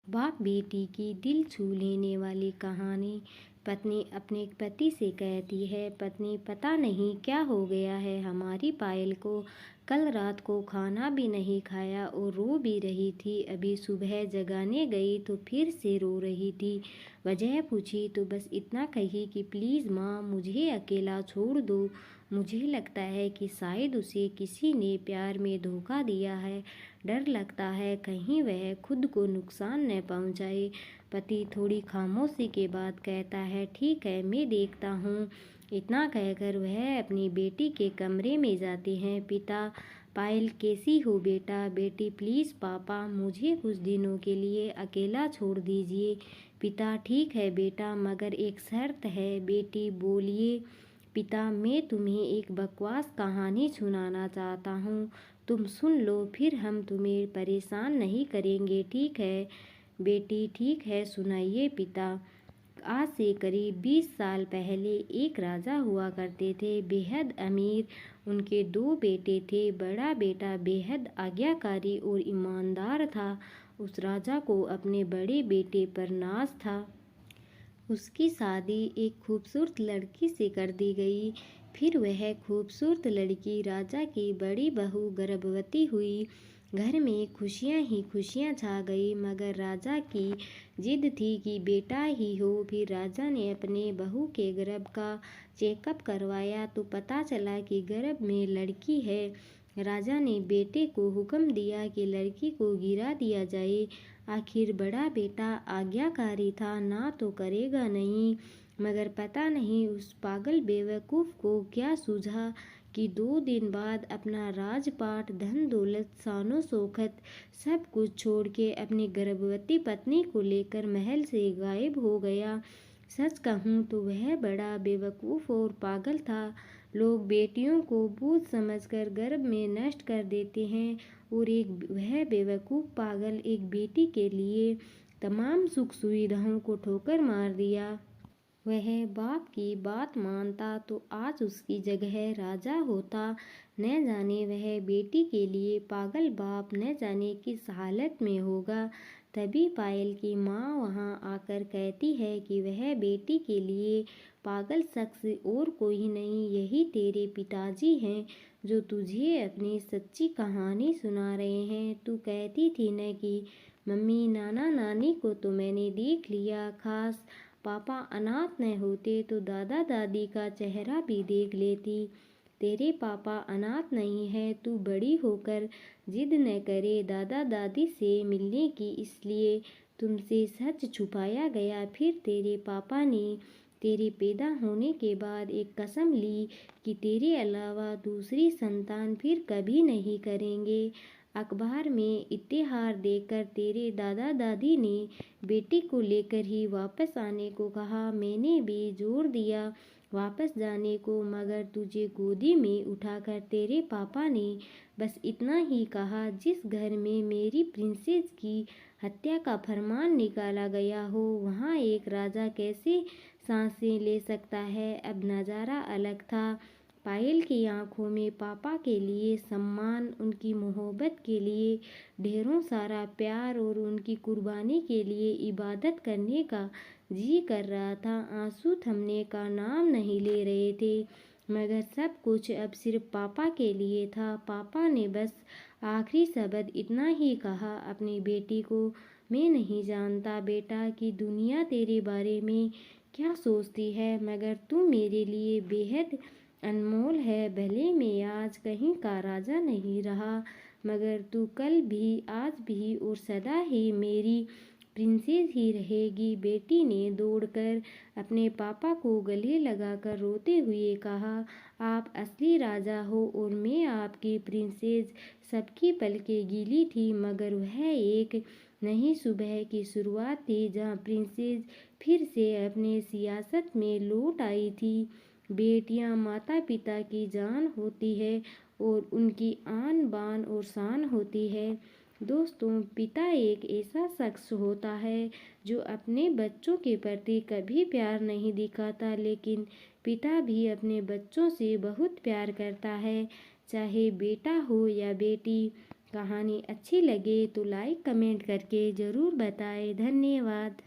बाप बेटी की दिल छू लेने वाली कहानी। पत्नी अपने पति से कहती है, पत्नी पता नहीं क्या हो गया है हमारी पायल को। कल रात को खाना भी नहीं खाया और रो भी रही थी। अभी सुबह जगाने गई तो फिर से रो रही थी। वजह पूछी तो बस इतना कही कि प्लीज़ माँ मुझे अकेला छोड़ दो। मुझे लगता है कि शायद उसे किसी ने प्यार में धोखा दिया है। डर लगता है कहीं वह खुद को नुकसान न पहुंचाए। पति थोड़ी खामोशी के बाद कहता है, ठीक है मैं देखता हूँ। इतना कहकर वह अपनी बेटी के कमरे में जाते हैं। पिता, पायल कैसी हो बेटा? बेटी, प्लीज़ पापा मुझे कुछ दिनों के लिए अकेला छोड़ दीजिए। पिता, ठीक है बेटा मगर एक शर्त है। बेटी, बोलिए। पिता, मैं तुम्हें एक बकवास कहानी सुनाना चाहता हूँ, तुम सुन लो फिर हम तुम्हें परेशान नहीं करेंगे, ठीक है? बेटी, ठीक है सुनाइए पिता। आज से करीब 20 साल पहले एक राजा हुआ करते थे, बेहद अमीर। उनके 2 बेटे थे। बड़ा बेटा बेहद आज्ञाकारी और ईमानदार था। उस राजा को अपने बड़े बेटे पर नाज था। उसकी शादी एक खूबसूरत लड़की से कर दी गई। फिर वह खूबसूरत लड़की राजा की बड़ी बहू गर्भवती हुई। घर में खुशियां ही खुशियां छा गई, मगर राजा की जिद थी कि बेटा ही हो। फिर राजा ने अपने बहू के गर्भ का चेकअप करवाया तो पता चला कि गर्भ में लड़की है। राजा ने बेटे को हुक्म दिया कि लड़की को गिरा दिया जाए। आखिर बड़ा बेटा आज्ञाकारी था, ना तो करेगा नहीं। मगर पता नहीं उस पागल बेवकूफ़ को क्या सूझा कि 2 दिन बाद अपना राजपाट, धन दौलत, शानो शौकत सब कुछ छोड़ के अपनी गर्भवती पत्नी को लेकर महल से गायब हो गया। सच कहूँ तो वह बड़ा बेवकूफ़ और पागल था। लोग बेटियों को बूझ समझकर गर्भ में नष्ट कर देते हैं और वह बेवकूफ़ पागल एक बेटी के लिए तमाम सुख सुविधाओं को ठोकर मार दिया। वह बाप की बात मानता तो आज उसकी जगह राजा होता। न जाने वह बेटी के लिए पागल बाप न जाने किस हालत में होगा। तभी पायल की माँ वहाँ आकर कहती है कि वह बेटी के लिए पागल शख्स और कोई नहीं, यही तेरे पिताजी हैं जो तुझे अपनी सच्ची कहानी सुना रहे हैं। तू कहती थी न कि मम्मी नाना नानी को तो मैंने देख लिया, खास पापा अनाथ न होते तो दादा दादी का चेहरा भी देख लेती। तेरे पापा अनाथ नहीं है, तू बड़ी होकर जिद न करे दादा दादी से मिलने की, इसलिए तुमसे सच छुपाया गया। फिर तेरे पापा ने तेरे पैदा होने के बाद एक कसम ली कि तेरे अलावा दूसरी संतान फिर कभी नहीं करेंगे। अखबार में इश्तेहार देखकर तेरे दादा दादी ने बेटी को लेकर ही वापस आने को कहा। मैंने भी जोर दिया वापस जाने को, मगर तुझे गोदी में उठाकर तेरे पापा ने बस इतना ही कहा, जिस घर में मेरी प्रिंसेस की हत्या का फरमान निकाला गया हो वहाँ एक राजा कैसे सांसें ले सकता है। अब नज़ारा अलग था। पायल की आंखों में पापा के लिए सम्मान, उनकी मोहब्बत के लिए ढेरों सारा प्यार और उनकी कुर्बानी के लिए इबादत करने का जी कर रहा था। आंसू थमने का नाम नहीं ले रहे थे, मगर सब कुछ अब सिर्फ पापा के लिए था। पापा ने बस आखिरी शब्द इतना ही कहा अपनी बेटी को, मैं नहीं जानता बेटा कि दुनिया तेरे बारे में क्या सोचती है, मगर तू मेरे लिए बेहद अनमोल है। भले मैं आज कहीं का राजा नहीं रहा, मगर तू कल भी, आज भी और सदा ही मेरी प्रिंसेस ही रहेगी। बेटी ने दौड़कर अपने पापा को गले लगाकर रोते हुए कहा, आप असली राजा हो और मैं आपकी प्रिंसेस। सबकी पलकें गीली थी, मगर वह एक नई सुबह की शुरुआत थी जहाँ प्रिंसेस फिर से अपने सियासत में लौट आई थी। बेटियां माता पिता की जान होती है और उनकी आन बान और शान होती है। दोस्तों, पिता एक ऐसा शख्स होता है जो अपने बच्चों के प्रति कभी प्यार नहीं दिखाता, लेकिन पिता भी अपने बच्चों से बहुत प्यार करता है, चाहे बेटा हो या बेटी। कहानी अच्छी लगे तो लाइक कमेंट करके ज़रूर बताएं। धन्यवाद।